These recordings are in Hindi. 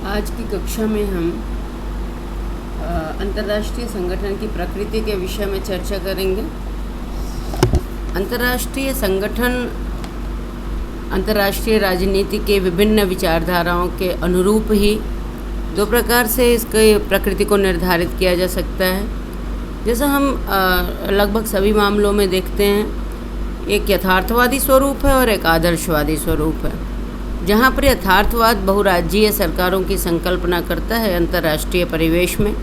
आज की कक्षा में हम अंतर्राष्ट्रीय संगठन की प्रकृति के विषय में चर्चा करेंगे। अंतर्राष्ट्रीय संगठन अंतर्राष्ट्रीय राजनीति के विभिन्न विचारधाराओं के अनुरूप ही दो प्रकार से इसके प्रकृति को निर्धारित किया जा सकता है। जैसा हम लगभग सभी मामलों में देखते हैं, एक यथार्थवादी स्वरूप है और एक आदर्शवादी स्वरूप है। जहाँ पर यथार्थवाद बहुराज्यीय सरकारों की संकल्पना करता है अंतर्राष्ट्रीय परिवेश में,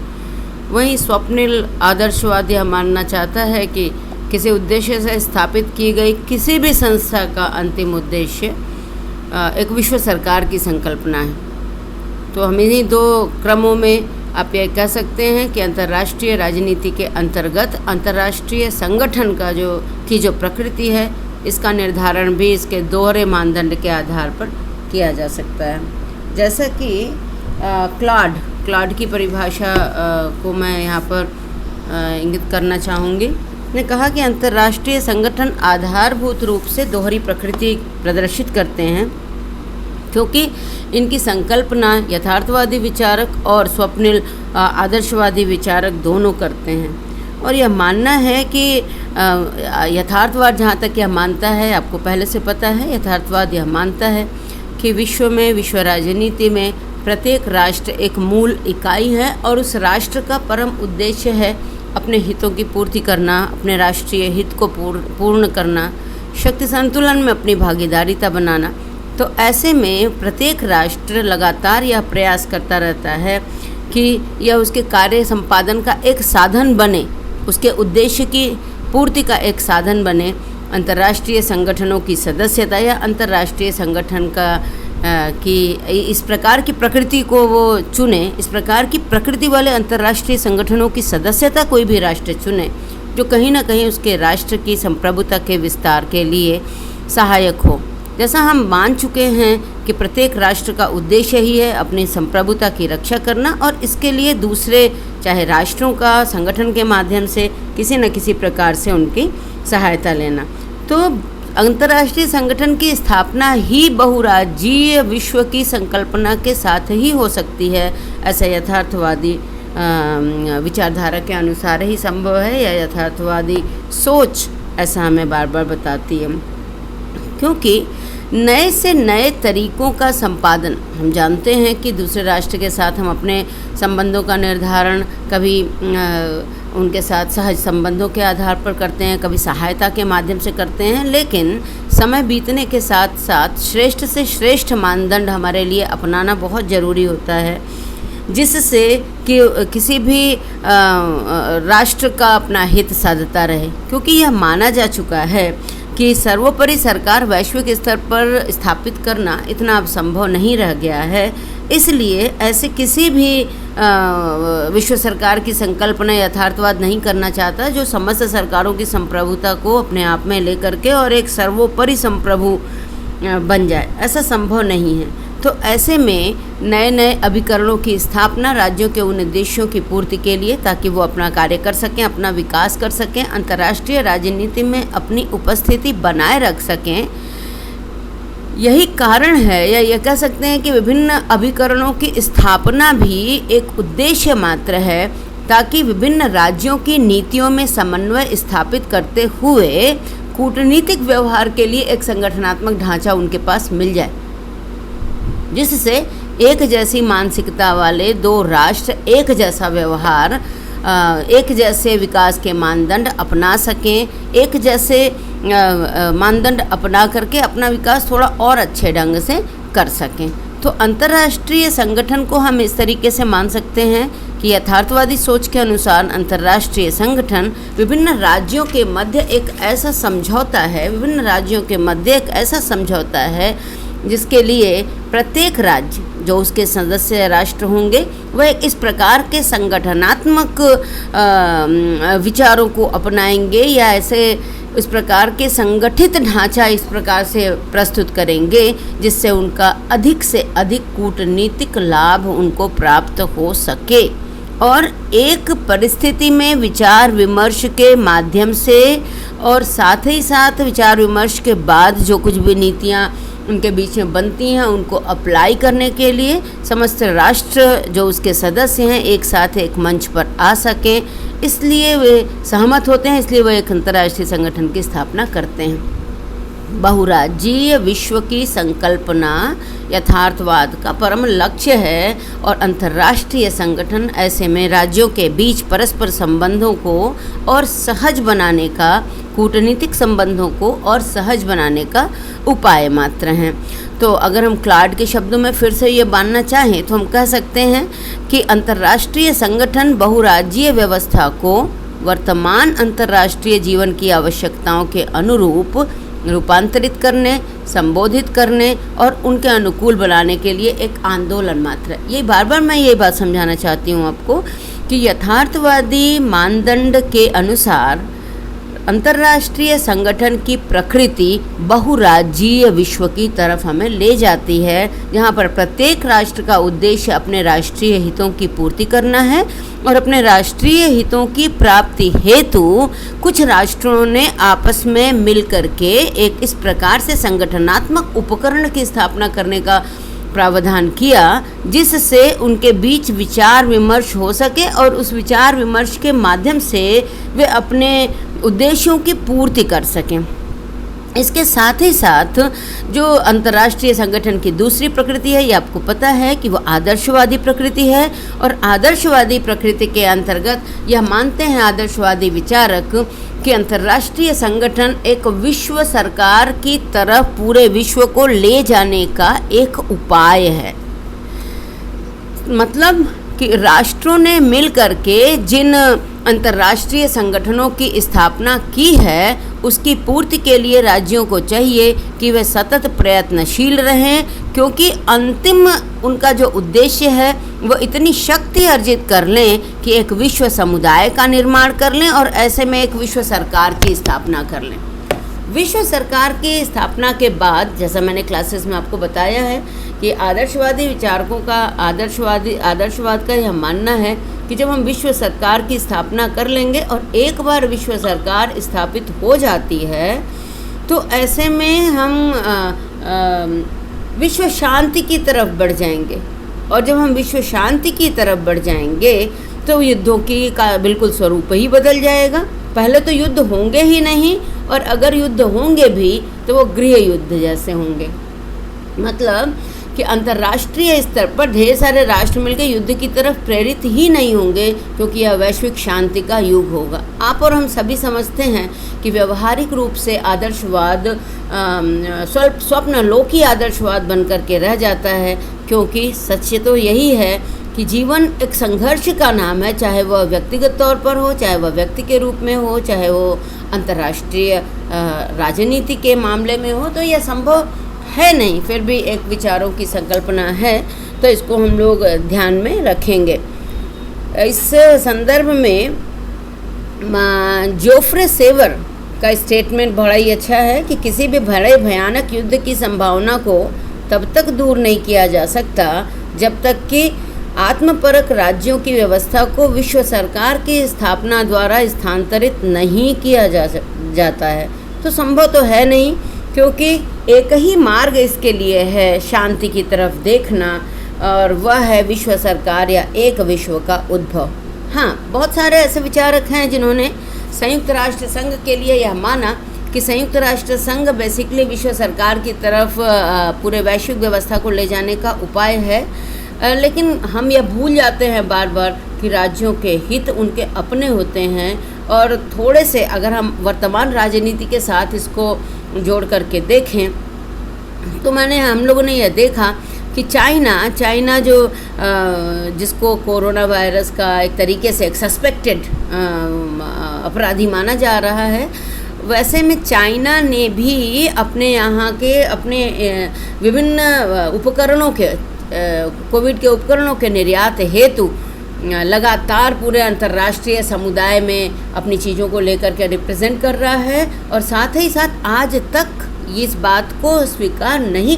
वहीं स्वप्निल आदर्शवाद यह मानना चाहता है कि किसी उद्देश्य से स्थापित की गई किसी भी संस्था का अंतिम उद्देश्य एक विश्व सरकार की संकल्पना है। तो हम इन्हीं दो क्रमों में आप यह कह सकते हैं कि अंतर्राष्ट्रीय राजनीति के अंतर्गत अंतर्राष्ट्रीय संगठन का जो प्रकृति है, इसका निर्धारण भी इसके दोहरे मानदंड के आधार पर किया जा सकता है। जैसा कि क्लॉड की परिभाषा को मैं यहाँ पर इंगित करना चाहूँगी। ने कहा कि अंतर्राष्ट्रीय संगठन आधारभूत रूप से दोहरी प्रकृति प्रदर्शित करते हैं, क्योंकि इनकी संकल्पना यथार्थवादी विचारक और स्वप्निल आदर्शवादी विचारक दोनों करते हैं। और यह मानना है कि यथार्थवाद, जहाँ तक यह मानता है, आपको पहले से पता है, यथार्थवाद यह मानता है कि विश्व राजनीति में प्रत्येक राष्ट्र एक मूल इकाई है और उस राष्ट्र का परम उद्देश्य है अपने हितों की पूर्ति करना, अपने राष्ट्रीय हित को पूर्ण करना, शक्ति संतुलन में अपनी भागीदारिता बनाना। तो ऐसे में प्रत्येक राष्ट्र लगातार यह प्रयास करता रहता है कि यह उसके कार्य संपादन का एक साधन बने, उसके उद्देश्य की पूर्ति का एक साधन बने। अंतर्राष्ट्रीय संगठनों की सदस्यता या अंतर्राष्ट्रीय संगठन की इस प्रकार की प्रकृति को वो चुने, इस प्रकार की प्रकृति वाले अंतर्राष्ट्रीय संगठनों की सदस्यता कोई भी राष्ट्र चुने जो कहीं ना कहीं उसके राष्ट्र की संप्रभुता के विस्तार के लिए सहायक हो। जैसा हम मान चुके हैं कि प्रत्येक राष्ट्र का उद्देश्य ही है अपनी संप्रभुता की रक्षा करना और इसके लिए दूसरे चाहे राष्ट्रों का संगठन के माध्यम से किसी न किसी प्रकार से उनकी सहायता लेना। तो अंतर्राष्ट्रीय संगठन की स्थापना ही बहुराज्यीय विश्व की संकल्पना के साथ ही हो सकती है, ऐसा यथार्थवादी विचारधारा के अनुसार ही संभव है, या यथार्थवादी सोच ऐसा हमें बार बार बताती है। क्योंकि नए से नए तरीक़ों का संपादन, हम जानते हैं कि दूसरे राष्ट्र के साथ हम अपने संबंधों का निर्धारण कभी उनके साथ सहज संबंधों के आधार पर करते हैं, कभी सहायता के माध्यम से करते हैं, लेकिन समय बीतने के साथ साथ श्रेष्ठ से श्रेष्ठ मानदंड हमारे लिए अपनाना बहुत ज़रूरी होता है, जिससे कि किसी भी राष्ट्र का अपना हित साधता रहे। क्योंकि यह माना जा चुका है कि सर्वोपरि सरकार वैश्विक स्तर पर स्थापित करना इतना अब संभव नहीं रह गया है। इसलिए ऐसे किसी भी विश्व सरकार की संकल्पना यथार्थवाद नहीं करना चाहता जो समस्त सरकारों की संप्रभुता को अपने आप में लेकर के और एक सर्वोपरि संप्रभु बन जाए, ऐसा संभव नहीं है। तो ऐसे में नए नए अभिकरणों की स्थापना राज्यों के उन उद्देश्यों की पूर्ति के लिए, ताकि वो अपना कार्य कर सकें, अपना विकास कर सकें, अंतर्राष्ट्रीय राजनीति में अपनी उपस्थिति बनाए रख सकें, यही कारण है, या यह कह सकते हैं कि विभिन्न अभिकरणों की स्थापना भी एक उद्देश्य मात्र है, ताकि विभिन्न राज्यों की नीतियों में समन्वय स्थापित करते हुए कूटनीतिक व्यवहार के लिए एक संगठनात्मक ढांचा उनके पास मिल जाए, जिससे एक जैसी मानसिकता वाले दो राष्ट्र एक जैसा व्यवहार, एक जैसे विकास के मानदंड अपना सकें, एक जैसे मानदंड अपना करके अपना विकास थोड़ा और अच्छे ढंग से कर सकें। तो अंतर्राष्ट्रीय संगठन को हम इस तरीके से मान सकते हैं कि यथार्थवादी सोच के अनुसार अंतर्राष्ट्रीय संगठन विभिन्न राज्यों के मध्य एक ऐसा समझौता है, विभिन्न राज्यों के मध्य एक ऐसा समझौता है जिसके लिए प्रत्येक राज्य जो उसके सदस्य राष्ट्र होंगे वह इस प्रकार के संगठनात्मक विचारों को अपनाएंगे, या ऐसे इस प्रकार के संगठित ढांचा इस प्रकार से प्रस्तुत करेंगे जिससे उनका अधिक से अधिक कूटनीतिक लाभ उनको प्राप्त हो सके। और एक परिस्थिति में विचार विमर्श के माध्यम से और साथ ही साथ विचार विमर्श के बाद जो कुछ भी नीतियाँ उनके बीच में बनती हैं, उनको अप्लाई करने के लिए समस्त राष्ट्र जो उसके सदस्य हैं एक साथ एक मंच पर आ सकें, इसलिए वे सहमत होते हैं, इसलिए वे एक अंतर्राष्ट्रीय संगठन की स्थापना करते हैं। बहुराज्यीय विश्व की संकल्पना यथार्थवाद का परम लक्ष्य है और अंतर्राष्ट्रीय संगठन ऐसे में राज्यों के बीच परस्पर संबंधों को और सहज बनाने का, कूटनीतिक संबंधों को और सहज बनाने का उपाय मात्र हैं। तो अगर हम क्लाड के शब्दों में फिर से ये बांधना चाहें तो हम कह सकते हैं कि अंतर्राष्ट्रीय संगठन बहुराज्यीय व्यवस्था को वर्तमान अंतर्राष्ट्रीय जीवन की आवश्यकताओं के अनुरूप रूपांतरित करने, संबोधित करने और उनके अनुकूल बनाने के लिए एक आंदोलन मात्र है। ये बार बार मैं ये बात समझाना चाहती हूँ आपको कि यथार्थवादी मानदंड के अनुसार अंतर्राष्ट्रीय संगठन की प्रकृति बहुराज्यीय विश्व की तरफ हमें ले जाती है, जहाँ पर प्रत्येक राष्ट्र का उद्देश्य अपने राष्ट्रीय हितों की पूर्ति करना है और अपने राष्ट्रीय हितों की प्राप्ति हेतु कुछ राष्ट्रों ने आपस में मिल करके एक इस प्रकार से संगठनात्मक उपकरण की स्थापना करने का प्रावधान किया जिससे उनके बीच विचार विमर्श हो सके और उस विचार विमर्श के माध्यम से वे अपने उद्देश्यों की पूर्ति कर सकें। इसके साथ ही साथ जो अंतर्राष्ट्रीय संगठन की दूसरी प्रकृति है, ये आपको पता है कि वो आदर्शवादी प्रकृति है और आदर्शवादी प्रकृति के अंतर्गत यह मानते हैं आदर्शवादी विचारक कि अंतर्राष्ट्रीय संगठन एक विश्व सरकार की तरफ पूरे विश्व को ले जाने का एक उपाय है। मतलब कि राष्ट्रों ने मिल करके जिन अंतर्राष्ट्रीय संगठनों की स्थापना की है उसकी पूर्ति के लिए राज्यों को चाहिए कि वे सतत प्रयत्नशील रहें, क्योंकि अंतिम उनका जो उद्देश्य है वो इतनी शक्ति अर्जित कर लें कि एक विश्व समुदाय का निर्माण कर लें और ऐसे में एक विश्व सरकार की स्थापना कर लें। विश्व सरकार की स्थापना के बाद, जैसा मैंने क्लासेस में आपको बताया है कि आदर्शवादी विचारकों का आदर्शवाद का यह मानना है कि जब हम विश्व सरकार की स्थापना कर लेंगे और एक बार विश्व सरकार स्थापित हो जाती है तो ऐसे में हम विश्व शांति की तरफ बढ़ जाएंगे और जब हम विश्व शांति की तरफ बढ़ जाएंगे तो युद्धों की का बिल्कुल स्वरूप ही बदल जाएगा। पहले तो युद्ध होंगे ही नहीं और अगर युद्ध होंगे भी तो वो गृह युद्ध जैसे होंगे। मतलब कि अंतर्राष्ट्रीय स्तर पर ढेर सारे राष्ट्र मिलकर युद्ध की तरफ प्रेरित ही नहीं होंगे, क्योंकि यह वैश्विक शांति का युग होगा। आप और हम सभी समझते हैं कि व्यवहारिक रूप से आदर्शवाद स्वप्नलोकी आदर्शवाद बन करके रह जाता है, क्योंकि सच्चे तो यही है कि जीवन एक संघर्ष का नाम है, चाहे वह व्यक्तिगत तौर पर हो, चाहे वह व्यक्ति के रूप में हो, चाहे वो अंतर्राष्ट्रीय राजनीति के मामले में हो। तो यह संभव है नहीं, फिर भी एक विचारों की संकल्पना है, तो इसको हम लोग ध्यान में रखेंगे। इस संदर्भ में जोफ्रे सेवर का स्टेटमेंट बड़ा ही अच्छा है कि किसी भी बड़े भयानक युद्ध की संभावना को तब तक दूर नहीं किया जा सकता जब तक कि आत्मपरक राज्यों की व्यवस्था को विश्व सरकार की स्थापना द्वारा स्थानांतरित नहीं किया जाता है। तो संभव तो है नहीं, क्योंकि एक ही मार्ग इसके लिए है शांति की तरफ देखना, और वह है विश्व सरकार या एक विश्व का उद्भव। हाँ, बहुत सारे ऐसे विचारक हैं जिन्होंने संयुक्त राष्ट्र संघ के लिए यह माना कि संयुक्त राष्ट्र संघ बेसिकली विश्व सरकार की तरफ पूरे वैश्विक व्यवस्था को ले जाने का उपाय है। लेकिन हम यह भूल जाते हैं बार बार कि राज्यों के हित उनके अपने होते हैं, और थोड़े से अगर हम वर्तमान राजनीति के साथ इसको जोड़ करके देखें तो हम लोगों ने यह देखा कि चाइना जो जिसको कोरोना वायरस का एक तरीके से एक सस्पेक्टेड अपराधी माना जा रहा है, वैसे में चाइना ने भी अपने यहाँ के अपने विभिन्न उपकरणों के कोविड के उपकरणों के निर्यात हेतु लगातार पूरे अंतर्राष्ट्रीय समुदाय में अपनी चीज़ों को लेकर के रिप्रेजेंट कर रहा है, और साथ ही साथ आज तक इस बात को स्वीकार नहीं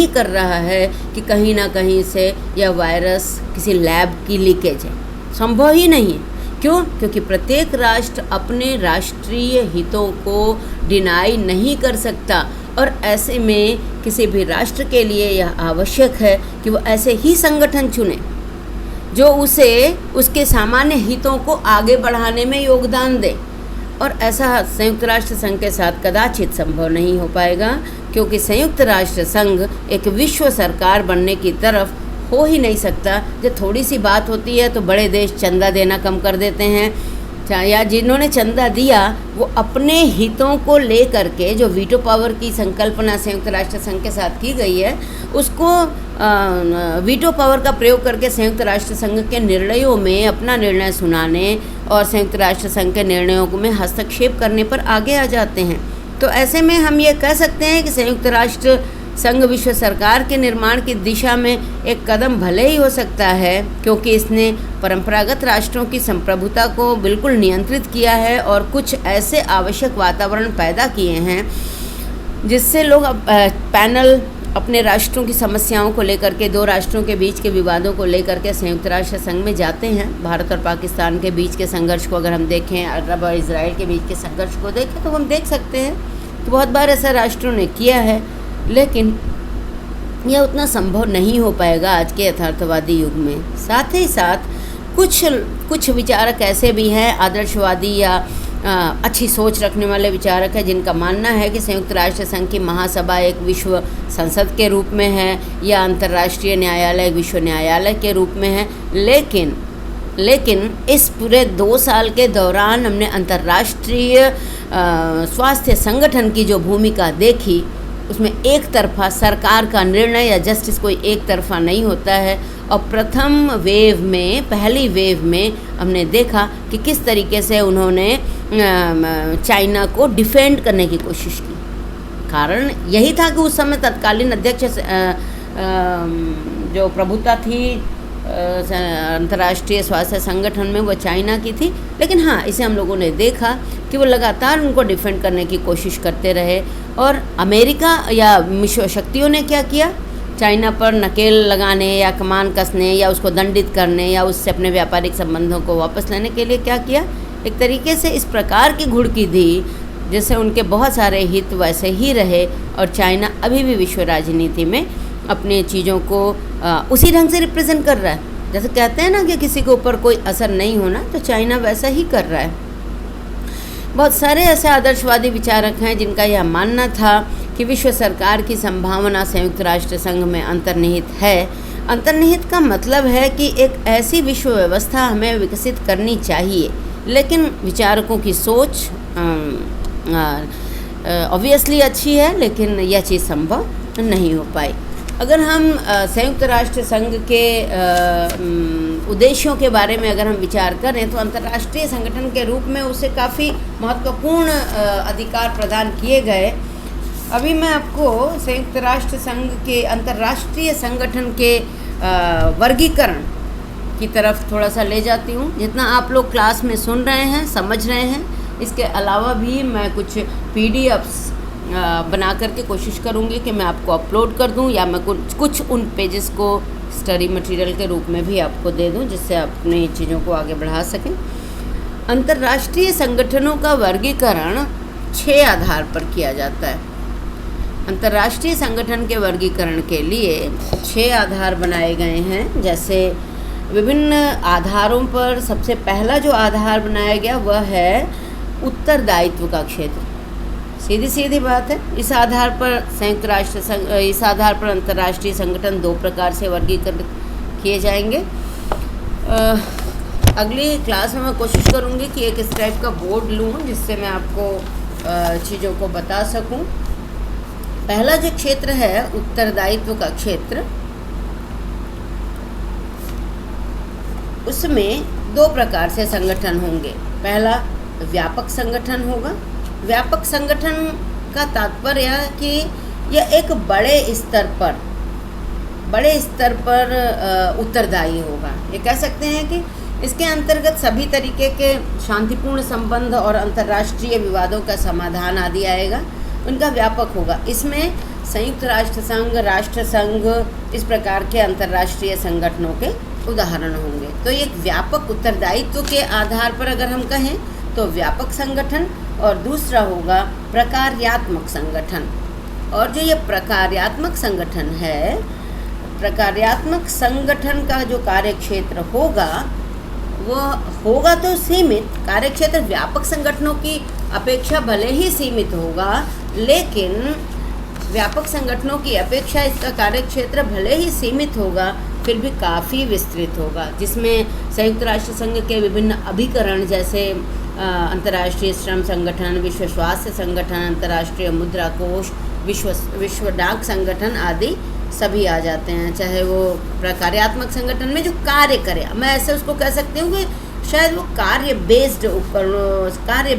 कर रहा है कि कहीं ना कहीं से यह वायरस किसी लैब की लीकेज है। संभव ही नहीं है। क्यों? क्योंकि प्रत्येक राष्ट्र अपने राष्ट्रीय हितों को डिनाई नहीं कर सकता, और ऐसे में किसी भी राष्ट्र के लिए यह आवश्यक है कि वो ऐसे ही संगठन चुने जो उसे उसके सामान्य हितों को आगे बढ़ाने में योगदान दे। और ऐसा संयुक्त राष्ट्र संघ के साथ कदाचित संभव नहीं हो पाएगा, क्योंकि संयुक्त राष्ट्र संघ एक विश्व सरकार बनने की तरफ हो ही नहीं सकता। जब थोड़ी सी बात होती है तो बड़े देश चंदा देना कम कर देते हैं, या जिन्होंने चंदा दिया वो अपने हितों को ले करके, जो वीटो पावर की संकल्पना संयुक्त राष्ट्र संघ के साथ की गई है, उसको वीटो पावर का प्रयोग करके संयुक्त राष्ट्र संघ के निर्णयों में अपना निर्णय सुनाने और संयुक्त राष्ट्र संघ के निर्णयों में हस्तक्षेप करने पर आगे आ जाते हैं। तो ऐसे में हम ये कह सकते हैं कि संयुक्त राष्ट्र संघ विश्व सरकार के निर्माण की दिशा में एक कदम भले ही हो सकता है, क्योंकि इसने परंपरागत राष्ट्रों की संप्रभुता को बिल्कुल नियंत्रित किया है और कुछ ऐसे आवश्यक वातावरण पैदा किए हैं जिससे लोग पैनल अपने राष्ट्रों की समस्याओं को लेकर के, दो राष्ट्रों के बीच के विवादों को लेकर के संयुक्त राष्ट्र संघ में जाते हैं। भारत और पाकिस्तान के बीच के संघर्ष को अगर हम देखें, अरब और इजराइल के बीच के संघर्ष को देखें, तो हम देख सकते हैं कि बहुत बार ऐसा राष्ट्रों ने किया है, लेकिन यह उतना संभव नहीं हो पाएगा आज के यथार्थवादी युग में। साथ ही साथ कुछ विचारक ऐसे भी हैं, आदर्शवादी या अच्छी सोच रखने वाले विचारक हैं, जिनका मानना है कि संयुक्त राष्ट्र संघ की महासभा एक विश्व संसद के रूप में है या अंतर्राष्ट्रीय न्यायालय एक विश्व न्यायालय के रूप में है। लेकिन इस पूरे 2 साल के दौरान हमने अंतर्राष्ट्रीय स्वास्थ्य संगठन की जो भूमिका देखी, उसमें एक तरफा सरकार का निर्णय या जस्टिस कोई एक तरफा नहीं होता है। और पहली वेव में हमने देखा कि किस तरीके से उन्होंने चाइना को डिफेंड करने की कोशिश की। कारण यही था कि उस समय तत्कालीन अध्यक्ष जो प्रभुता थी अंतर्राष्ट्रीय स्वास्थ्य संगठन में, वो चाइना की थी। लेकिन हाँ, इसे हम लोगों ने देखा कि वो लगातार उनको डिफेंड करने की कोशिश करते रहे। और अमेरिका या विश्व शक्तियों ने क्या किया, चाइना पर नकेल लगाने या कमान कसने या उसको दंडित करने या उससे अपने व्यापारिक संबंधों को वापस लेने के लिए क्या किया, एक तरीके से इस प्रकार की घुड़की दी जिससे उनके बहुत सारे हित वैसे ही रहे। और चाइना अभी भी विश्व राजनीति में अपनी चीज़ों को उसी ढंग से रिप्रेजेंट कर रहा है। जैसे कहते हैं ना कि किसी के ऊपर कोई असर नहीं होना, तो चाइना वैसा ही कर रहा है। बहुत सारे ऐसे आदर्शवादी विचारक हैं जिनका यह मानना था कि विश्व सरकार की संभावना संयुक्त राष्ट्र संघ में अंतर्निहित है। अंतर्निहित का मतलब है कि एक ऐसी विश्व व्यवस्था हमें विकसित करनी चाहिए, लेकिन विचारकों की सोच ऑब्वियसली अच्छी है, लेकिन यह चीज़ संभव नहीं हो पाई। अगर हम संयुक्त राष्ट्र संघ के उद्देश्यों के बारे में अगर हम विचार करें, तो अंतर्राष्ट्रीय संगठन के रूप में उसे काफ़ी महत्वपूर्ण अधिकार प्रदान किए गए। अभी मैं आपको संयुक्त राष्ट्र संघ के अंतर्राष्ट्रीय संगठन के वर्गीकरण की तरफ थोड़ा सा ले जाती हूँ। जितना आप लोग क्लास में सुन रहे हैं, समझ रहे हैं, इसके अलावा भी मैं कुछ PDFs बना करके कोशिश करूँगी कि मैं आपको अपलोड कर दूँ, या मैं कुछ उन पेजेस को स्टडी मटेरियल के रूप में भी आपको दे दूँ, जिससे आप अपनी चीज़ों को आगे बढ़ा सकें। अंतर्राष्ट्रीय संगठनों का वर्गीकरण 6 आधार पर किया जाता है। अंतर्राष्ट्रीय संगठन के वर्गीकरण के लिए 6 आधार बनाए गए हैं। जैसे विभिन्न आधारों पर सबसे पहला जो आधार बनाया गया वह है उत्तरदायित्व का क्षेत्र। सीधी सीधी बात है। इस आधार पर संयुक्त राष्ट्र संघ, इस आधार पर अंतर्राष्ट्रीय संगठन 2 प्रकार से वर्गीकृत किए जाएंगे। अगली क्लास में मैं कोशिश करूँगी कि एक इस टाइप का बोर्ड लूँ जिससे मैं आपको चीज़ों को बता सकूँ। पहला जो क्षेत्र है उत्तरदायित्व का क्षेत्र, उसमें 2 प्रकार से संगठन होंगे। पहला व्यापक संगठन होगा। व्यापक संगठन का तात्पर्य है कि यह एक बड़े स्तर पर उत्तरदायी होगा। ये कह सकते हैं कि इसके अंतर्गत सभी तरीके के शांतिपूर्ण संबंध और अंतर्राष्ट्रीय विवादों का समाधान आदि आएगा। उनका व्यापक होगा। इसमें संयुक्त राष्ट्र संघ, राष्ट्र संघ, इस प्रकार के अंतर्राष्ट्रीय संगठनों के उदाहरण होंगे। तो एक व्यापक उत्तरदायित्व के आधार पर अगर हम कहें तो व्यापक संगठन, और दूसरा होगा प्रकार्यात्मक संगठन। और जो ये प्रकार्यात्मक संगठन है, प्रकार्यात्मक संगठन का जो कार्य क्षेत्र होगा वो होगा तो सीमित। कार्य क्षेत्र व्यापक संगठनों की अपेक्षा भले ही सीमित होगा, लेकिन व्यापक संगठनों की अपेक्षा इसका कार्य क्षेत्र भले ही सीमित होगा, फिर भी काफ़ी विस्तृत होगा, जिसमें संयुक्त राष्ट्र संघ के विभिन्न अभिकरण जैसे अंतर्राष्ट्रीय श्रम संगठन, विश्व स्वास्थ्य संगठन, अंतर्राष्ट्रीय मुद्रा कोष, विश्व डाक संगठन आदि सभी आ जाते हैं। चाहे वो प्रकार्यात्मक संगठन में जो कार्य करे, मैं ऐसे उसको कह सकती हूँ कि शायद वो कार्य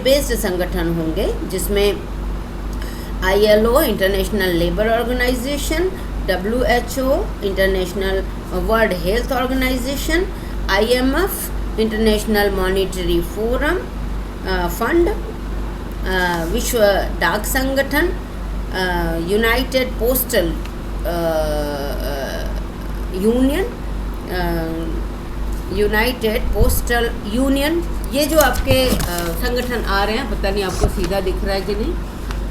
बेस्ड संगठन होंगे, जिसमें ILO international labour organisation, WHO international world health organisation, IMF international monetary forum fund, विश्व डाक संगठन, यूनाइटेड पोस्टल यूनियन, ये जो आपके संगठन आ रहे हैं, पता नहीं आपको सीधा दिख रहा है कि नहीं,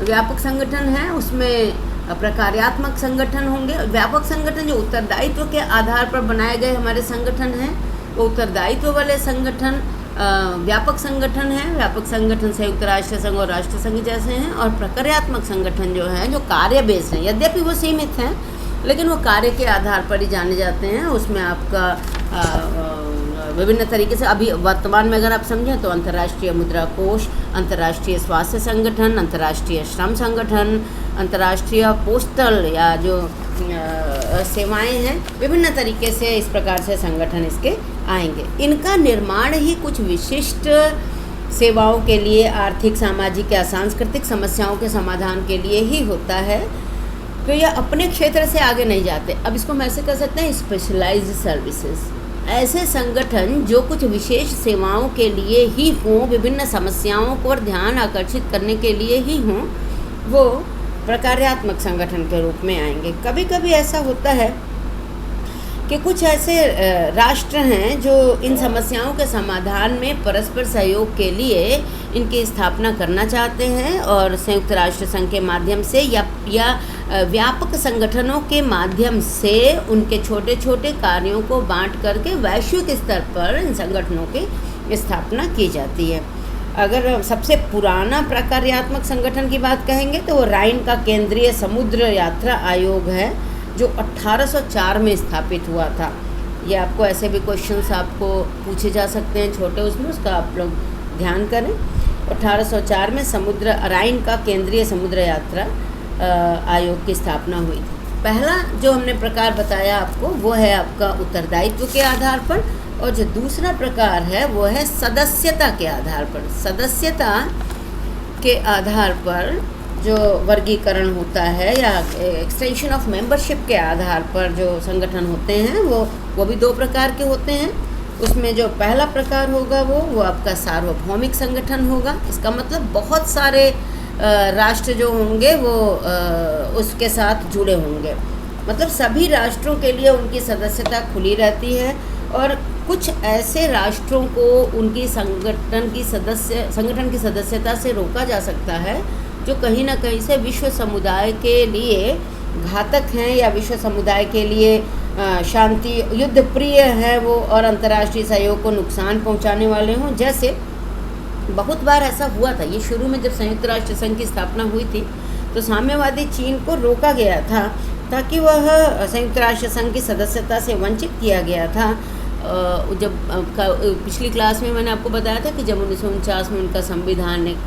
व्यापक संगठन है, उसमें प्रकार्यात्मक संगठन होंगे। व्यापक संगठन जो उत्तरदायित्व के आधार पर बनाए गए हमारे संगठन हैं, वो उत्तरदायित्व वाले संगठन व्यापक संगठन है। व्यापक संगठन संयुक्त राष्ट्र संघ और राष्ट्र संघ जैसे हैं, और प्रकार्यात्मक संगठन जो हैं जो कार्य बेस्ड हैं, यद्यपि वो सीमित हैं लेकिन वो कार्य के आधार पर ही जाने जाते हैं। उसमें आपका विभिन्न तरीके से, अभी वर्तमान में अगर आप समझें तो अंतर्राष्ट्रीय मुद्रा कोष, अंतर्राष्ट्रीय स्वास्थ्य संगठन, अंतर्राष्ट्रीय श्रम संगठन, अंतर्राष्ट्रीय पोस्टल या जो सेवाएं हैं, विभिन्न तरीके से इस प्रकार से संगठन इसके आएंगे। इनका निर्माण ही कुछ विशिष्ट सेवाओं के लिए, आर्थिक, सामाजिक या सांस्कृतिक समस्याओं के समाधान के लिए ही होता है। तो यह अपने क्षेत्र से आगे नहीं जाते। अब इसको हम ऐसे कह सकते हैं, स्पेशलाइज्ड सर्विसेज, ऐसे संगठन जो कुछ विशेष सेवाओं के लिए ही हों, विभिन्न समस्याओं पर ध्यान आकर्षित करने के लिए ही हों, वो प्रकार्यात्मक संगठन के रूप में आएंगे। कभी कभी ऐसा होता है कि कुछ ऐसे राष्ट्र हैं जो इन समस्याओं के समाधान में परस्पर सहयोग के लिए इनकी स्थापना करना चाहते हैं, और संयुक्त राष्ट्र संघ के माध्यम से या व्यापक संगठनों के माध्यम से उनके छोटे छोटे कार्यों को बांट करके वैश्विक स्तर पर इन संगठनों की स्थापना की जाती है। अगर सबसे पुराना प्रकार्यात्मक संगठन की बात कहेंगे तो वो राइन का केंद्रीय समुद्र यात्रा आयोग है, जो 1804 में स्थापित हुआ था। ये आपको ऐसे भी क्वेश्चंस आपको पूछे जा सकते हैं छोटे, उसमें उसका आप लोग ध्यान करें। 1804 में राइन का केंद्रीय समुद्र यात्रा आयोग की स्थापना हुई थी। पहला जो हमने प्रकार बताया आपको, वो है आपका उत्तरदायित्व के आधार पर, और जो दूसरा प्रकार है वो है सदस्यता के आधार पर। सदस्यता के आधार पर जो वर्गीकरण होता है, या एक्सटेंशन ऑफ मेंबरशिप के आधार पर जो संगठन होते हैं, वो भी दो प्रकार के होते हैं। उसमें जो पहला प्रकार होगा वो आपका सार्वभौमिक संगठन होगा। इसका मतलब बहुत सारे राष्ट्र जो होंगे वो उसके साथ जुड़े होंगे, मतलब सभी राष्ट्रों के लिए उनकी सदस्यता खुली रहती है, और कुछ ऐसे राष्ट्रों को उनकी संगठन की सदस्यता से रोका जा सकता है जो कहीं ना कहीं से विश्व समुदाय के लिए घातक हैं, या विश्व समुदाय के लिए शांति युद्ध प्रिय है वो, और अंतर्राष्ट्रीय सहयोग को नुकसान पहुंचाने वाले हों। जैसे बहुत बार ऐसा हुआ था, ये शुरू में जब संयुक्त राष्ट्र संघ की स्थापना हुई थी तो साम्यवादी चीन को रोका गया था, ताकि वह संयुक्त राष्ट्र संघ की सदस्यता से वंचित किया गया था। जब पिछली क्लास में मैंने आपको बताया था कि जब 1949 में उनका संविधान एक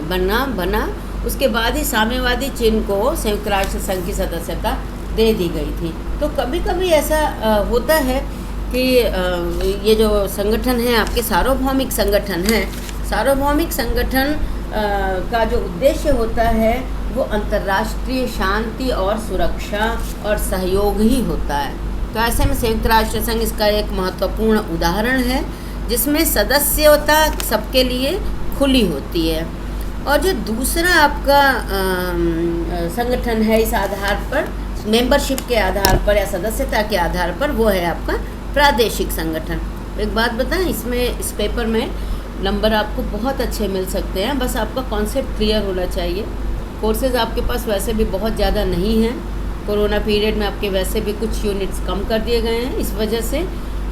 बना, उसके बाद ही साम्यवादी चीन को संयुक्त राष्ट्र संघ की सदस्यता दे दी गई थी। तो कभी कभी ऐसा होता है कि ये जो संगठन है आपके सार्वभौमिक संगठन हैं, सार्वभौमिक संगठन का जो उद्देश्य होता है वो अंतर्राष्ट्रीय शांति और सुरक्षा और सहयोग ही होता है। तो ऐसे में संयुक्त राष्ट्र संघ इसका एक महत्वपूर्ण उदाहरण है, जिसमें सदस्यता सबके लिए खुली होती है। और जो दूसरा आपका संगठन है इस आधार पर, मेंबरशिप के आधार पर या सदस्यता के आधार पर, वो है आपका प्रादेशिक संगठन। एक बात बताएं, इसमें इस पेपर में नंबर आपको बहुत अच्छे मिल सकते हैं, बस आपका कॉन्सेप्ट क्लियर होना चाहिए। कोर्सेज़ आपके पास वैसे भी बहुत ज़्यादा नहीं हैं। कोरोना पीरियड में आपके वैसे भी कुछ यूनिट्स कम कर दिए गए हैं। इस वजह से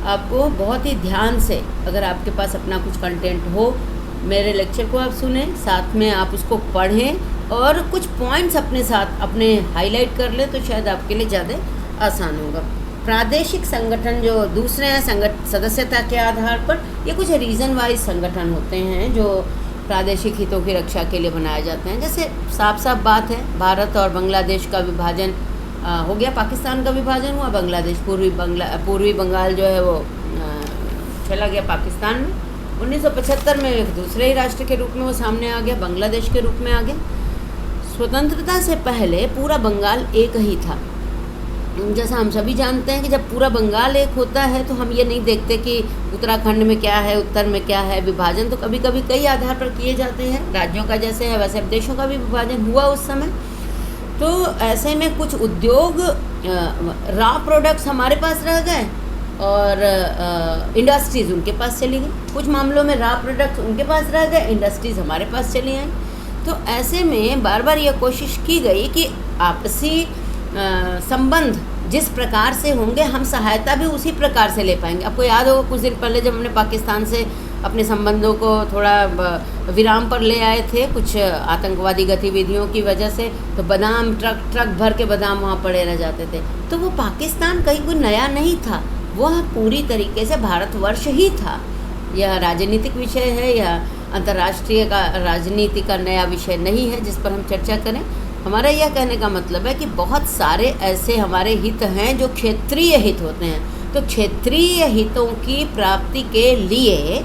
आपको बहुत ही ध्यान से, अगर आपके पास अपना कुछ कंटेंट हो, मेरे लेक्चर को आप सुने, साथ में आप उसको पढ़ें और कुछ पॉइंट्स अपने साथ अपने हाईलाइट कर लें, तो शायद आपके लिए ज़्यादा आसान होगा। प्रादेशिक संगठन जो दूसरे हैं सदस्यता के आधार पर, ये कुछ रीजन वाइज संगठन होते हैं जो प्रादेशिक हितों की रक्षा के लिए बनाए जाते हैं। जैसे साफ साफ बात है, भारत और बांग्लादेश का विभाजन हो गया, पाकिस्तान का विभाजन हुआ, बांग्लादेश पूर्वी बंगाल जो है वो चला गया पाकिस्तान में। 1975 में एक दूसरे ही राष्ट्र के रूप में वो सामने आ गया, बांग्लादेश के रूप में आ गया। स्वतंत्रता से पहले पूरा बंगाल एक ही था। जैसा हम सभी जानते हैं कि जब पूरा बंगाल एक होता है तो हम ये नहीं देखते कि उत्तराखंड में क्या है, उत्तर में क्या है। विभाजन तो कभी कभी कई आधार पर किए जाते हैं, राज्यों का जैसे है वैसे अब देशों का भी विभाजन हुआ उस समय। तो ऐसे में कुछ उद्योग रॉ प्रोडक्ट्स हमारे पास रह गए और इंडस्ट्रीज़ उनके पास चली गई। कुछ मामलों में रॉ प्रोडक्ट्स उनके पास रह गए, इंडस्ट्रीज़ हमारे पास चली आई। तो ऐसे में बार बार ये कोशिश की गई कि आपसी संबंध जिस प्रकार से होंगे, हम सहायता भी उसी प्रकार से ले पाएंगे। आपको याद होगा कुछ दिन पहले जब हमने पाकिस्तान से अपने संबंधों को थोड़ा विराम पर ले आए थे कुछ आतंकवादी गतिविधियों की वजह से, तो बादाम ट्रक भर के बादाम वहाँ पड़े रह जाते थे। तो वो पाकिस्तान कहीं कोई नया नहीं था, वह पूरी तरीके से भारतवर्ष ही था। यह राजनीतिक विषय है या अंतर्राष्ट्रीय का राजनीति का नया विषय नहीं है जिस पर हम चर्चा करें। हमारा यह कहने का मतलब है कि बहुत सारे ऐसे हमारे हित हैं जो क्षेत्रीय हित होते हैं। तो क्षेत्रीय हितों की प्राप्ति के लिए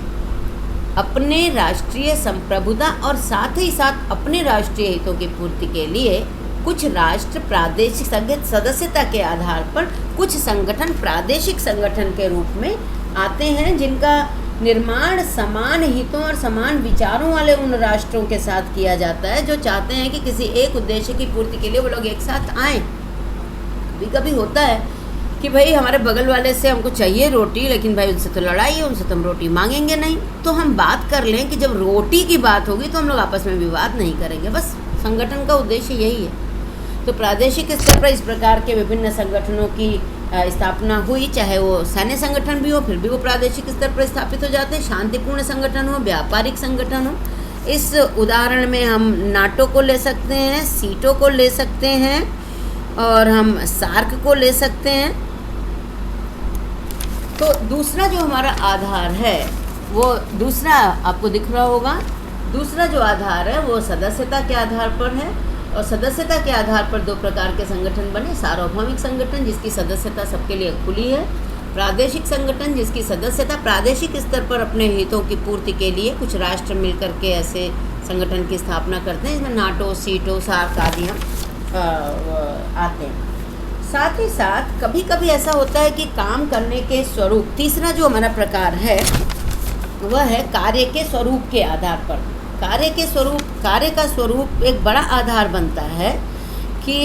अपने राष्ट्रीय संप्रभुता और साथ ही साथ अपने राष्ट्रीय हितों की पूर्ति के लिए कुछ राष्ट्र प्रादेशिक सदस्यता के आधार पर कुछ संगठन प्रादेशिक संगठन के रूप में आते हैं, जिनका निर्माण समान हितों और समान विचारों वाले उन राष्ट्रों के साथ किया जाता है जो चाहते हैं कि किसी एक उद्देश्य की पूर्ति के लिए वो लोग एक साथ आएँ। कभी कभी होता है कि भाई हमारे बगल वाले से हमको चाहिए रोटी, लेकिन भाई उनसे तो लड़ाई है, उनसे तो हम रोटी मांगेंगे नहीं। तो हम बात कर लें कि जब रोटी की बात होगी तो हम लोग आपस में विवाद नहीं करेंगे। बस संगठन का उद्देश्य यही है। तो प्रादेशिक स्तर पर इस प्रकार के विभिन्न संगठनों की स्थापना हुई, चाहे वो सैन्य संगठन भी हो, फिर भी वो प्रादेशिक स्तर पर स्थापित हो जाते हैं। शांतिपूर्ण संगठन हो, व्यापारिक संगठन हो। इस उदाहरण में हम नाटो को ले सकते हैं, सीटो को ले सकते हैं और हम सार्क को ले सकते हैं। तो दूसरा जो हमारा आधार है वो दूसरा आपको दिख रहा होगा, दूसरा जो आधार है वो सदस्यता के आधार पर है। और सदस्यता के आधार पर दो प्रकार के संगठन बने, सार्वभौमिक संगठन जिसकी सदस्यता सबके लिए खुली है, प्रादेशिक संगठन जिसकी सदस्यता प्रादेशिक स्तर पर अपने हितों की पूर्ति के लिए कुछ राष्ट्र मिलकर के ऐसे संगठन की स्थापना करते हैं। इसमें नाटो, सीटो, सार्क आदि हम आते हैं। साथ ही साथ कभी कभी ऐसा होता है कि काम करने के स्वरूप, तीसरा जो हमारा प्रकार है वह है कार्य के स्वरूप के आधार पर। कार्य का स्वरूप एक बड़ा आधार बनता है कि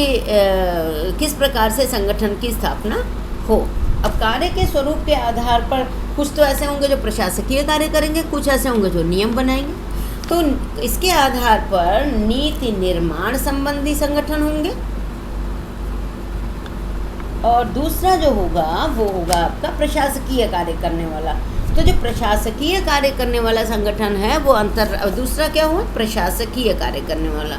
किस प्रकार से संगठन की स्थापना हो। अब कार्य के स्वरूप के आधार पर कुछ तो ऐसे होंगे जो प्रशासकीय कार्य करेंगे, कुछ ऐसे होंगे जो नियम बनाएंगे। तो इसके आधार पर नीति निर्माण संबंधी संगठन होंगे और दूसरा जो होगा वो होगा आपका प्रशासकीय कार्य करने वाला। तो जो प्रशासकीय कार्य करने वाला संगठन है वो दूसरा क्या हुआ, प्रशासकीय कार्य करने वाला।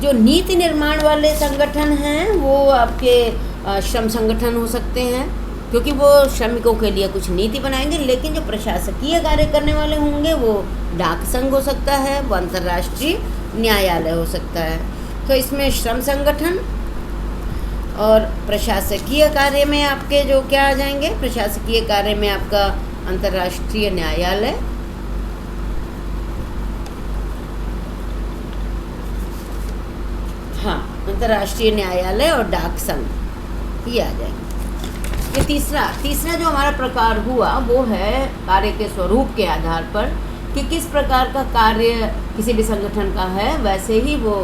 जो नीति निर्माण वाले संगठन हैं वो आपके श्रम संगठन हो सकते हैं, क्योंकि वो श्रमिकों के लिए कुछ नीति बनाएंगे। लेकिन जो प्रशासकीय कार्य करने वाले होंगे वो डाक संघ हो सकता है, वो अंतर्राष्ट्रीय न्यायालय हो सकता है। तो इसमें श्रम संगठन और प्रशासकीय कार्य में आपके जो क्या आ जाएंगे, प्रशासकीय कार्य में आपका अंतर्राष्ट्रीय न्यायालय, हाँ अंतर्राष्ट्रीय न्यायालय और डाक संघ, ये आ जाएंगे। ये तीसरा जो हमारा प्रकार हुआ वो है कार्य के स्वरूप के आधार पर कि किस प्रकार का कार्य किसी भी संगठन का है, वैसे ही वो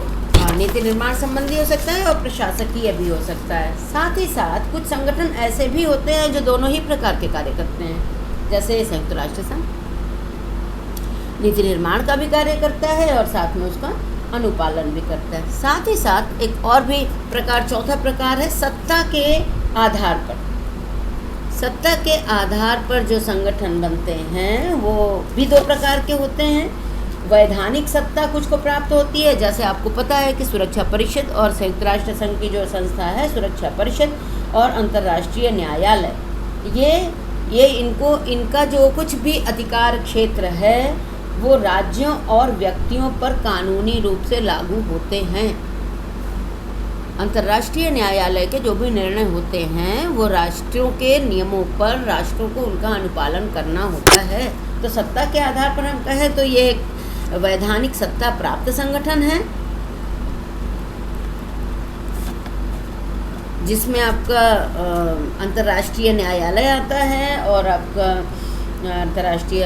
नीति निर्माण संबंधी हो सकता है और प्रशासकीय भी हो सकता है। साथ ही साथ कुछ संगठन ऐसे भी होते हैं जो दोनों ही प्रकार के कार्य करते हैं, जैसे संयुक्त राष्ट्र संघ नीति निर्माण का भी कार्य करता है और साथ में उसका अनुपालन भी करता है। साथ ही साथ एक और भी प्रकार, चौथा प्रकार है सत्ता के आधार पर। सत्ता के आधार पर जो संगठन बनते हैं वो भी दो प्रकार के होते हैं। वैधानिक सत्ता कुछ को प्राप्त होती है, जैसे आपको पता है कि सुरक्षा परिषद और संयुक्त राष्ट्र संघ की जो संस्था है सुरक्षा परिषद और अंतर्राष्ट्रीय न्यायालय, ये इनका जो कुछ भी अधिकार क्षेत्र है वो राज्यों और व्यक्तियों पर कानूनी रूप से लागू होते हैं। अंतर्राष्ट्रीय न्यायालय के जो भी निर्णय होते हैं वो राष्ट्रों के नियमों पर राष्ट्रों को उनका अनुपालन करना होता है। तो सत्ता के आधार पर हम कहें तो ये एक वैधानिक सत्ता प्राप्त संगठन है, जिसमें आपका अंतर्राष्ट्रीय न्यायालय आता है और आपका अंतर्राष्ट्रीय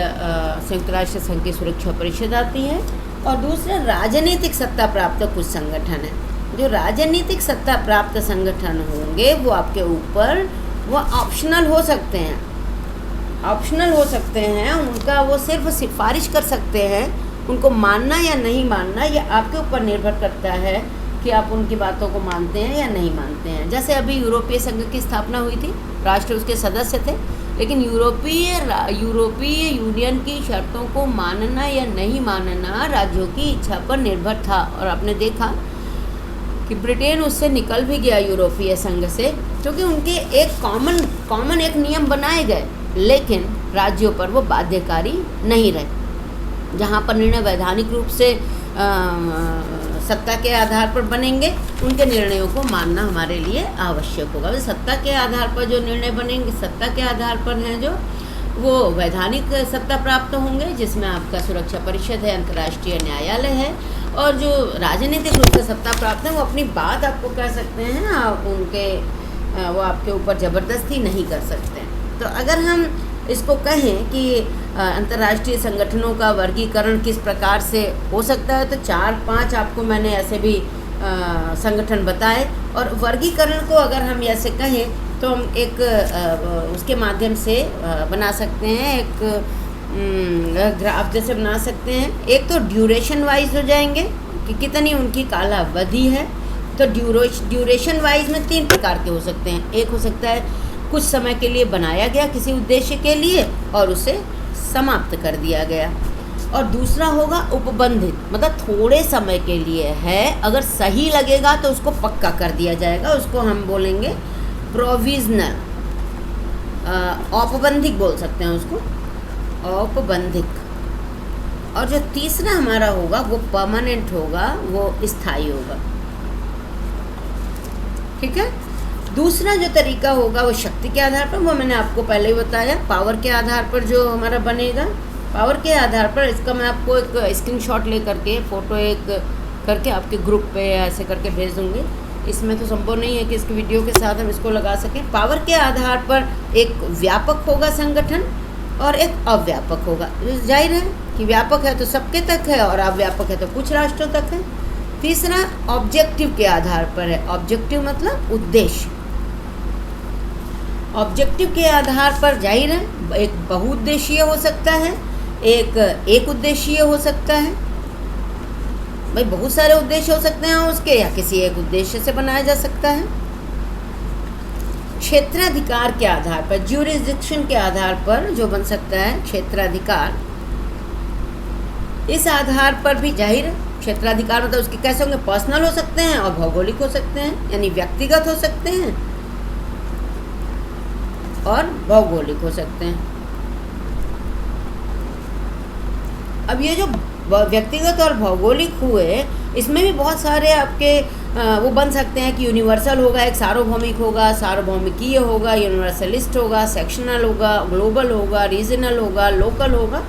संयुक्त राष्ट्र संघ की सुरक्षा परिषद आती है। और दूसरा राजनीतिक सत्ता प्राप्त कुछ संगठन है। जो राजनीतिक सत्ता प्राप्त संगठन होंगे वो आपके ऊपर वो ऑप्शनल हो सकते हैं, उनका वो सिर्फ सिफारिश कर सकते हैं। उनको मानना या नहीं मानना ये आपके ऊपर निर्भर करता है कि आप उनकी बातों को मानते हैं या नहीं मानते हैं। जैसे अभी यूरोपीय संघ की स्थापना हुई थी, राष्ट्र उसके सदस्य थे, लेकिन यूरोपीय यूनियन की शर्तों को मानना या नहीं मानना राज्यों की इच्छा पर निर्भर था। और आपने देखा कि ब्रिटेन उससे निकल भी गया यूरोपीय संघ से, क्योंकि उनके एक कॉमन एक नियम बनाए गए, लेकिन राज्यों पर वो बाध्यकारी नहीं रहे। जहाँ पर निर्णय वैधानिक रूप से सत्ता के आधार पर बनेंगे उनके निर्णयों को मानना हमारे लिए आवश्यक होगा। सत्ता के आधार पर जो निर्णय बनेंगे सत्ता के आधार पर हैं जो वो वैधानिक सत्ता प्राप्त होंगे, जिसमें आपका सुरक्षा परिषद है, अंतर्राष्ट्रीय न्यायालय है। और जो राजनीतिक रूप से सत्ता प्राप्त है वो अपनी बात आपको कह सकते हैं, आप वो आपके ऊपर ज़बरदस्ती नहीं कर सकते हैं। तो अगर हम इसको कहें कि अंतर्राष्ट्रीय संगठनों का वर्गीकरण किस प्रकार से हो सकता है, तो 4-5 आपको मैंने ऐसे भी संगठन बताए। और वर्गीकरण को अगर हम ऐसे कहें तो हम एक उसके माध्यम से बना सकते हैं, एक ग्राफ जैसे बना सकते हैं। एक तो ड्यूरेशन वाइज हो जाएंगे कि कितनी उनकी कालावधि है। तो ड्यूरेशन वाइज में 3 प्रकार के हो सकते हैं। एक हो सकता है कुछ समय के लिए बनाया गया किसी उद्देश्य के लिए और उसे समाप्त कर दिया गया। और दूसरा होगा उपबंधित, मतलब थोड़े समय के लिए है, अगर सही लगेगा तो उसको पक्का कर दिया जाएगा, उसको हम बोलेंगे प्रोविजनल, औपबंधिक बोल सकते हैं उसको, औपबंधिक। और जो तीसरा हमारा होगा वो परमानेंट होगा, वो स्थायी होगा। ठीक है। दूसरा जो तरीका होगा वो शक्ति के आधार पर, वो मैंने आपको पहले ही बताया। पावर के आधार पर जो हमारा बनेगा, पावर के आधार पर, इसका मैं आपको एक स्क्रीनशॉट ले करके फ़ोटो एक करके आपके ग्रुप पे ऐसे करके भेज दूँगी। इसमें तो संभव नहीं है कि इसके वीडियो के साथ हम इसको लगा सकें। पावर के आधार पर एक व्यापक होगा संगठन और एक अव्यापक होगा। जाहिर है कि व्यापक है तो सबके तक है और अव्यापक है तो कुछ राष्ट्रों तक है। तीसरा ऑब्जेक्टिव के आधार पर है। ऑब्जेक्टिव मतलब उद्देश्य। ऑब्जेक्टिव के आधार पर जाहिर है एक बहुउद्देशीय हो सकता है, एक उद्देशीय हो सकता है। भाई बहुत सारे उद्देश्य हो सकते हैं उसके, या किसी एक उद्देश्य से बनाया जा सकता है। क्षेत्राधिकार के आधार पर, ज्यूरिसडिक्शन के आधार पर जो बन सकता है क्षेत्राधिकार, इस आधार पर भी जाहिर क्षेत्राधिकार मतलब उसके कैसे होंगे, पर्सनल हो सकते हैं और भौगोलिक हो सकते हैं, यानी व्यक्तिगत हो सकते हैं और भौगोलिक हो सकते हैं। अब ये जो व्यक्तिगत और भौगोलिक हुए, इसमें भी बहुत सारे आपके वो बन सकते हैं कि यूनिवर्सल होगा, एक सार्वभौमिक होगा, सार्वभौमिकीय होगा, यूनिवर्सलिस्ट होगा, सेक्शनल होगा, ग्लोबल होगा, रीजनल होगा, लोकल होगा।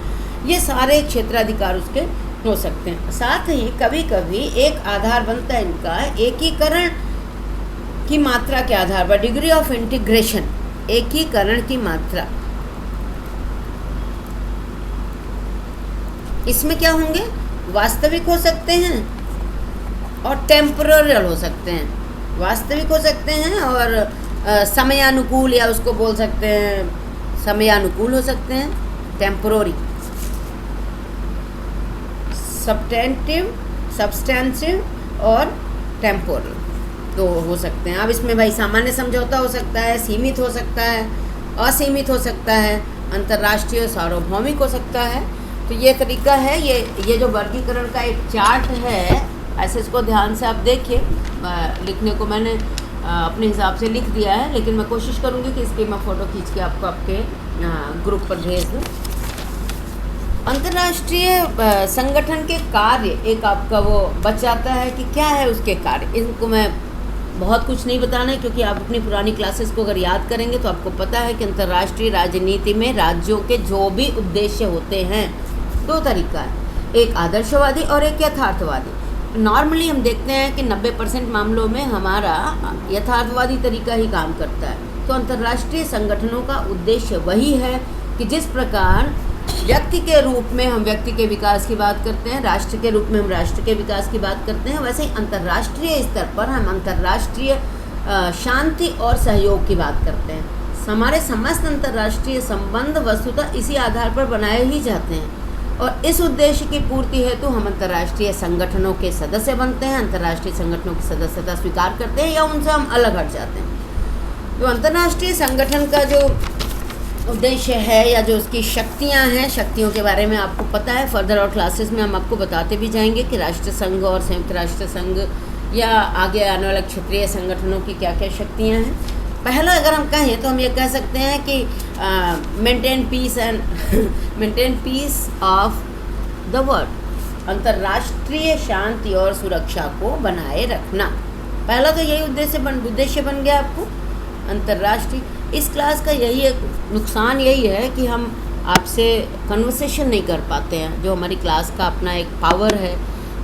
ये सारे क्षेत्राधिकार उसके हो सकते हैं। साथ ही कभी कभी एक आधार बनता है इनका एकीकरण की मात्रा के आधार पर, डिग्री ऑफ इंटीग्रेशन, एकीकरण की मात्रा। इसमें क्या होंगे, वास्तविक हो सकते हैं और टेम्पोरल हो सकते हैं। वास्तविक हो सकते हैं और समयानुकूल, या उसको बोल सकते हैं समयानुकूल हो सकते हैं, टेम्पोररी। सब्सटेंसिव और टेम्पोरल तो हो सकते हैं। अब इसमें भाई सामान्य समझौता हो सकता है, सीमित हो सकता है, असीमित हो सकता है, अंतर्राष्ट्रीय सार्वभौमिक हो सकता है। तो ये तरीका है, ये जो वर्गीकरण का एक चार्ट है, ऐसे इसको ध्यान से आप देखिए। लिखने को मैंने अपने हिसाब से लिख दिया है, लेकिन मैं कोशिश करूँगी कि इसकी मैं फ़ोटो खींच के आपको आपके ग्रुप पर भेज दूँ। अंतर्राष्ट्रीय संगठन के कार्य एक आपका वो बच जाता है कि क्या है उसके कार्य। इनको मैं बहुत कुछ नहीं बताना है, क्योंकि आप अपनी पुरानी क्लासेस को अगर याद करेंगे तो आपको पता है कि अंतर्राष्ट्रीय राजनीति में राज्यों के जो भी उद्देश्य होते हैं, दो तरीका है, एक आदर्शवादी और एक यथार्थवादी। नॉर्मली हम देखते हैं कि 90% मामलों में हमारा यथार्थवादी तरीका ही काम करता है। तो अंतर्राष्ट्रीय संगठनों का उद्देश्य वही है कि जिस प्रकार व्यक्ति के रूप में हम व्यक्ति के विकास की बात करते हैं, राष्ट्र के रूप में हम राष्ट्र के विकास की बात करते हैं, वैसे ही अंतर्राष्ट्रीय स्तर पर हम अंतर्राष्ट्रीय शांति और सहयोग की बात करते हैं। हमारे समस्त अंतर्राष्ट्रीय संबंध वस्तुतः इसी आधार पर बनाए ही जाते हैं, और इस उद्देश्य की पूर्ति हेतु हम अंतर्राष्ट्रीय संगठनों के सदस्य बनते हैं, अंतर्राष्ट्रीय संगठनों की सदस्यता स्वीकार करते हैं या उनसे हम अलग हट जाते हैं। तो अंतर्राष्ट्रीय संगठन का जो उद्देश्य है या जो उसकी शक्तियां हैं, शक्तियों के बारे में आपको पता है। फर्दर और क्लासेस में हम आपको बताते भी जाएंगे कि राष्ट्र संघ और संयुक्त राष्ट्र संघ या आगे आने वाले क्षेत्रीय संगठनों की क्या क्या शक्तियां हैं। पहला अगर हम कहें तो हम ये कह सकते हैं कि maintain piece of the world, अंतर्राष्ट्रीय शांति और सुरक्षा को बनाए रखना। पहला तो यही उद्देश्य बन गया आपको अंतर्राष्ट्रीय। इस क्लास का यही एक नुकसान यही है कि हम आपसे कन्वर्सेशन नहीं कर पाते हैं, जो हमारी क्लास का अपना एक पावर है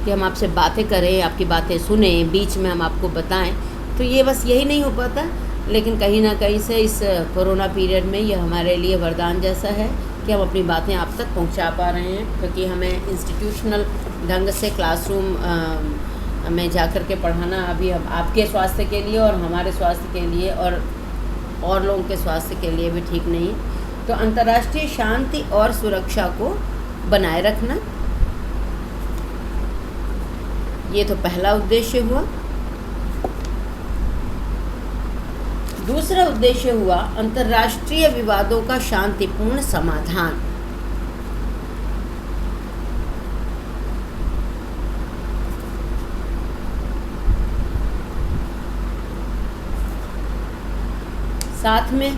कि हम आपसे बातें करें, आपकी बातें सुने, बीच में हम आपको बताएं। तो ये बस यही नहीं हो पाता, लेकिन कहीं ना कहीं से इस कोरोना पीरियड में ये हमारे लिए वरदान जैसा है कि हम अपनी बातें आप तक पहुंचा पा रहे हैं, क्योंकि हमें इंस्टीट्यूशनल ढंग से क्लासरूम में जाकर के पढ़ाना अभी हम आपके स्वास्थ्य के लिए और हमारे स्वास्थ्य के लिए और लोगों के स्वास्थ्य के लिए भी ठीक नहीं है। तो अंतर्राष्ट्रीय शांति और सुरक्षा को बनाए रखना, ये तो पहला उद्देश्य हुआ। दूसरा उद्देश्य हुआ अंतर्राष्ट्रीय विवादों का शांतिपूर्ण समाधान। साथ में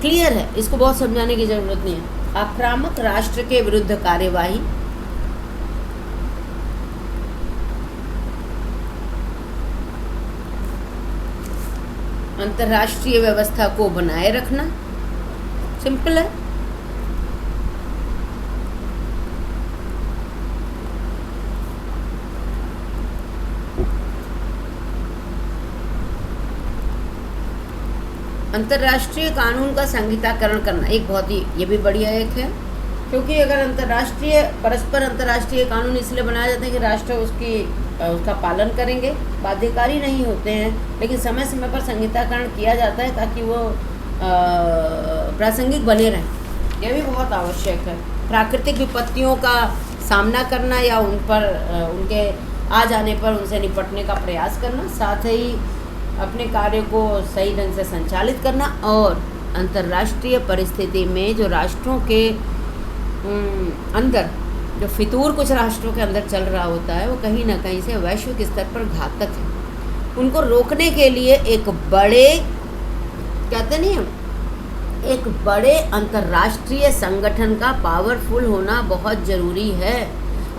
क्लियर है, इसको बहुत समझाने की जरूरत नहीं है। आक्रामक राष्ट्र के विरुद्ध कार्यवाही, अंतर्राष्ट्रीय व्यवस्था को बनाए रखना, सिंपल है। अंतर्राष्ट्रीय कानून का संहिताकरण करना एक बहुत ही, ये भी बढ़िया एक है, क्योंकि अगर परस्पर अंतर्राष्ट्रीय कानून इसलिए बनाए जाते हैं कि राष्ट्र उसका पालन करेंगे, बाध्यकारी नहीं होते हैं, लेकिन समय समय पर संहिताकरण किया जाता है ताकि वो प्रासंगिक बने रहें। यह भी बहुत आवश्यक है। प्राकृतिक विपत्तियों का सामना करना या उनके आ जाने पर उनसे निपटने का प्रयास करना, साथ ही अपने कार्य को सही ढंग से संचालित करना, और अंतर्राष्ट्रीय परिस्थिति में जो राष्ट्रों के अंदर जो फितूर कुछ राष्ट्रों के अंदर चल रहा होता है वो कहीं ना कहीं से वैश्विक स्तर पर घातक है। उनको रोकने के लिए एक बड़े अंतर्राष्ट्रीय संगठन का पावरफुल होना बहुत ज़रूरी है,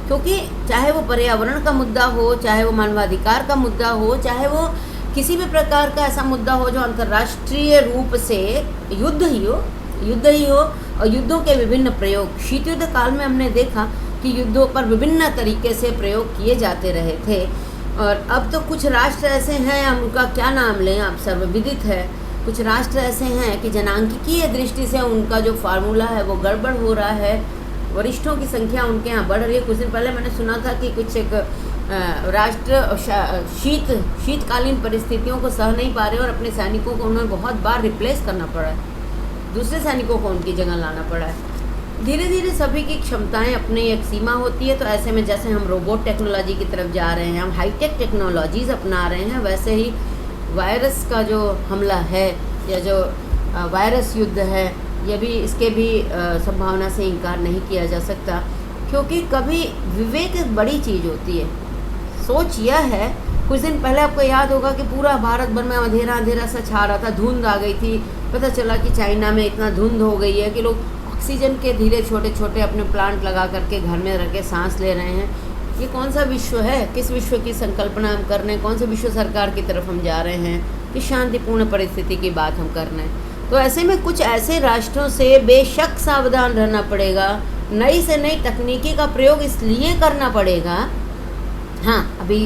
क्योंकि चाहे वो पर्यावरण का मुद्दा हो, चाहे वो मानवाधिकार का मुद्दा हो, चाहे वो किसी भी प्रकार का ऐसा मुद्दा हो जो अंतर्राष्ट्रीय रूप से युद्ध ही हो और युद्धों के विभिन्न प्रयोग। शीत युद्ध काल में हमने देखा कि युद्धों पर विभिन्न तरीके से प्रयोग किए जाते रहे थे, और अब तो कुछ राष्ट्र ऐसे हैं, हम उनका क्या नाम लें, आप सर्वविदित है, कुछ राष्ट्र ऐसे हैं कि जनांकीय दृष्टि से उनका जो फार्मूला है वो गड़बड़ हो रहा है, वरिष्ठों की संख्या उनके यहाँ बढ़ रही है। कुछ दिन पहले मैंने सुना था कि कुछ एक राष्ट्र शीतकालीन परिस्थितियों को सह नहीं पा रहे और अपने सैनिकों को उन्हें बहुत बार रिप्लेस करना पड़ा है, दूसरे सैनिकों को उनकी जगह लाना पड़ा है। धीरे धीरे सभी की क्षमताएं अपनी एक सीमा होती है, तो ऐसे में जैसे हम रोबोट टेक्नोलॉजी की तरफ जा रहे हैं, हम हाईटेक टेक्नोलॉजीज़ अपना रहे हैं, वैसे ही वायरस का जो हमला है या जो वायरस युद्ध है, ये भी इसके भी संभावना से इनकार नहीं किया जा सकता। क्योंकि कभी विवेक एक बड़ी चीज़ होती है। सोच यह है, कुछ दिन पहले आपको याद होगा कि पूरा भारत भर में अंधेरा अंधेरा सा छा रहा था, धुंध आ गई थी। पता चला कि चाइना में इतना धुंध हो गई है कि लोग ऑक्सीजन के धीरे छोटे छोटे अपने प्लांट लगा करके घर में रह के सांस ले रहे हैं। ये कौन सा विश्व है? किस विश्व की संकल्पना हम कर रहे हैं? कौन से विश्व सरकार की तरफ हम जा रहे हैं? किस शांतिपूर्ण परिस्थिति की बात हम कर रहे हैं? तो ऐसे में कुछ ऐसे राष्ट्रों से बेशक सावधान रहना पड़ेगा। नई से नई तकनीकी का प्रयोग इसलिए करना पड़ेगा। हाँ, अभी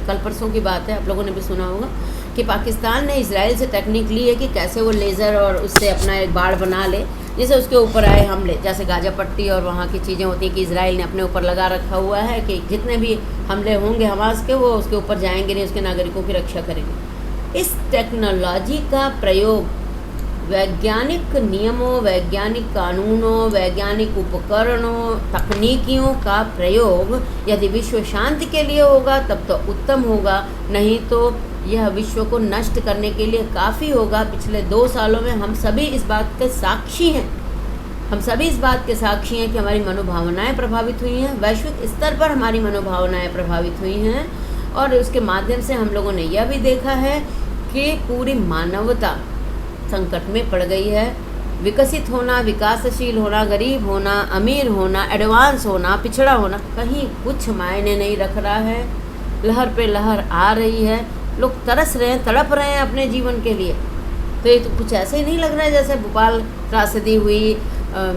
कल परसों की बात है, आप लोगों ने भी सुना होगा कि पाकिस्तान ने इजराइल से टेक्निक ली है कि कैसे वो लेज़र और उससे अपना एक बाड़ बना ले जिससे उसके ऊपर आए हमले। जैसे गाजा पट्टी और वहाँ की चीज़ें होती हैं कि इजराइल ने अपने ऊपर लगा रखा हुआ है कि जितने भी हमले होंगे हमास के, वो उसके ऊपर जाएंगे नहीं, उसके नागरिकों की रक्षा करेंगे। इस टेक्नोलॉजी का प्रयोग वैज्ञानिक नियमों, वैज्ञानिक कानूनों, वैज्ञानिक उपकरणों, तकनीकियों का प्रयोग यदि विश्व शांति के लिए होगा तब तो उत्तम होगा, नहीं तो यह विश्व को नष्ट करने के लिए काफ़ी होगा। पिछले 2 सालों में हम सभी इस बात के साक्षी हैं। हम सभी इस बात के साक्षी हैं कि हमारी मनोभावनाएं प्रभावित हुई हैं, वैश्विक स्तर पर हमारी मनोभावनाएं प्रभावित हुई हैं। और उसके माध्यम से हम लोगों ने यह भी देखा है कि पूरी मानवता संकट में पड़ गई है। विकसित होना, विकासशील होना, गरीब होना, अमीर होना, एडवांस होना, पिछड़ा होना, कहीं कुछ मायने नहीं रख रहा है। लहर पे लहर आ रही है, लोग तरस रहे हैं, तड़प रहे हैं अपने जीवन के लिए। तो ये तो कुछ ऐसे ही नहीं लग रहा है जैसे भोपाल त्रासदी हुई,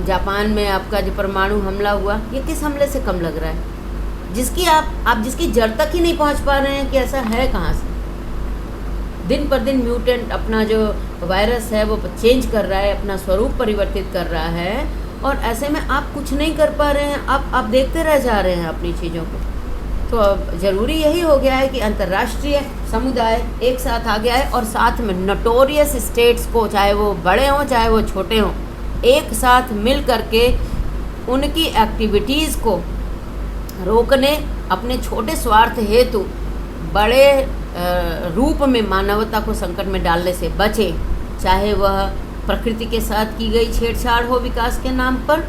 जापान में आपका जो परमाणु हमला हुआ, ये किस हमले से कम लग रहा है? जिसकी आप जिसकी जड़ तक ही नहीं पहुंच पा रहे हैं कि ऐसा है कहाँ से। दिन पर दिन म्यूटेंट अपना जो वायरस है वो चेंज कर रहा है, अपना स्वरूप परिवर्तित कर रहा है, और ऐसे में आप कुछ नहीं कर पा रहे हैं, आप देखते रह जा रहे हैं अपनी चीज़ों को। तो अब ज़रूरी यही हो गया है कि अंतर्राष्ट्रीय समुदाय एक साथ आ गया है और साथ में नोटोरियस स्टेट्स को, चाहे वो बड़े हों चाहे वो छोटे हों, एक साथ मिल करके उनकी एक्टिविटीज़ को रोकने, अपने छोटे स्वार्थ हेतु बड़े रूप में मानवता को संकट में डालने से बचे। चाहे वह प्रकृति के साथ की गई छेड़छाड़ हो विकास के नाम पर,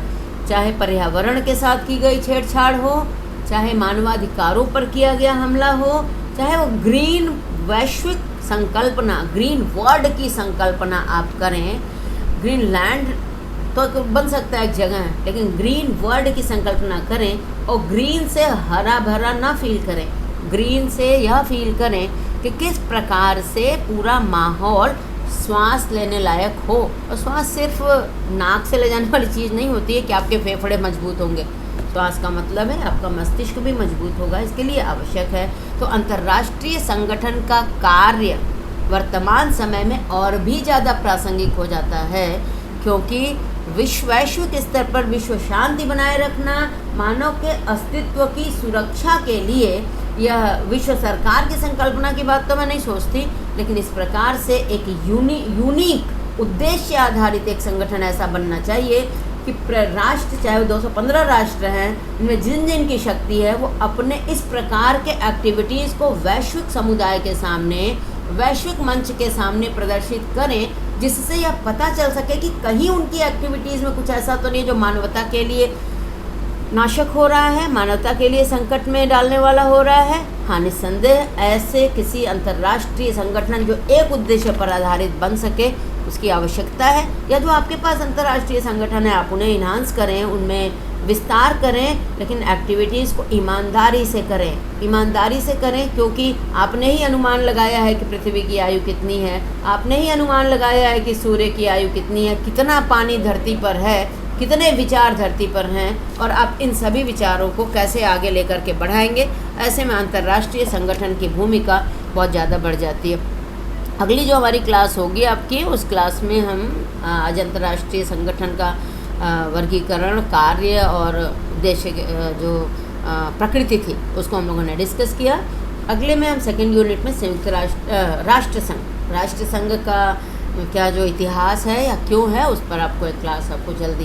चाहे पर्यावरण के साथ की गई छेड़छाड़ हो, चाहे मानवाधिकारों पर किया गया हमला हो, चाहे वो ग्रीन वैश्विक संकल्पना, ग्रीन वर्ल्ड की संकल्पना आप करें। ग्रीन लैंड तो बन सकता है एक जगह, लेकिन ग्रीन वर्ल्ड की संकल्पना करें और ग्रीन से हरा भरा ना फील करें। ग्रीन से यह फील करें कि किस प्रकार से पूरा माहौल श्वास लेने लायक हो। और श्वास सिर्फ नाक से ले जाने वाली चीज़ नहीं होती है कि आपके फेफड़े मजबूत होंगे। श्वास का मतलब है आपका मस्तिष्क भी मजबूत होगा, इसके लिए आवश्यक है। तो अंतर्राष्ट्रीय संगठन का कार्य वर्तमान समय में और भी ज़्यादा प्रासंगिक हो जाता है, क्योंकि वैश्विक स्तर पर विश्व शांति बनाए रखना, मानव के अस्तित्व की सुरक्षा के लिए, यह विश्व सरकार की संकल्पना की बात तो मैं नहीं सोचती, लेकिन इस प्रकार से एक यूनिक उद्देश्य आधारित एक संगठन ऐसा बनना चाहिए कि राष्ट्र, चाहे वो 215 राष्ट्र हैं, इनमें जिन जिन की शक्ति है वो अपने इस प्रकार के एक्टिविटीज़ को वैश्विक समुदाय के सामने, वैश्विक मंच के सामने प्रदर्शित करें, जिससे यह पता चल सके कि कहीं उनकी एक्टिविटीज़ में कुछ ऐसा तो नहीं जो मानवता के लिए नाशक हो रहा है, मानवता के लिए संकट में डालने वाला हो रहा है। हाँ, निस्संदेह ऐसे किसी अंतर्राष्ट्रीय संगठन जो एक उद्देश्य पर आधारित बन सके, उसकी आवश्यकता है। या जो आपके पास अंतर्राष्ट्रीय संगठन है आप उन्हें इन्हांस करें, उनमें विस्तार करें, लेकिन एक्टिविटीज़ को ईमानदारी से करें, ईमानदारी से करें। क्योंकि आपने ही अनुमान लगाया है कि पृथ्वी की आयु कितनी है, आपने ही अनुमान लगाया है कि सूर्य की आयु कितनी है, कितना पानी धरती पर है, कितने विचार धरती पर हैं, और आप इन सभी विचारों को कैसे आगे लेकर के बढ़ाएंगे। ऐसे में अंतर्राष्ट्रीय संगठन की भूमिका बहुत ज़्यादा बढ़ जाती है। अगली जो हमारी क्लास होगी आपकी, उस क्लास में हम आज अंतर्राष्ट्रीय संगठन का वर्गीकरण, कार्य और उद्देश्य जो प्रकृति थी उसको हम लोगों ने डिस्कस किया। अगले में हम सेकेंड यूनिट में संयुक्त राष्ट्र संघ का क्या जो इतिहास है या क्यों है, उस पर आपको एक क्लास आपको जल्दी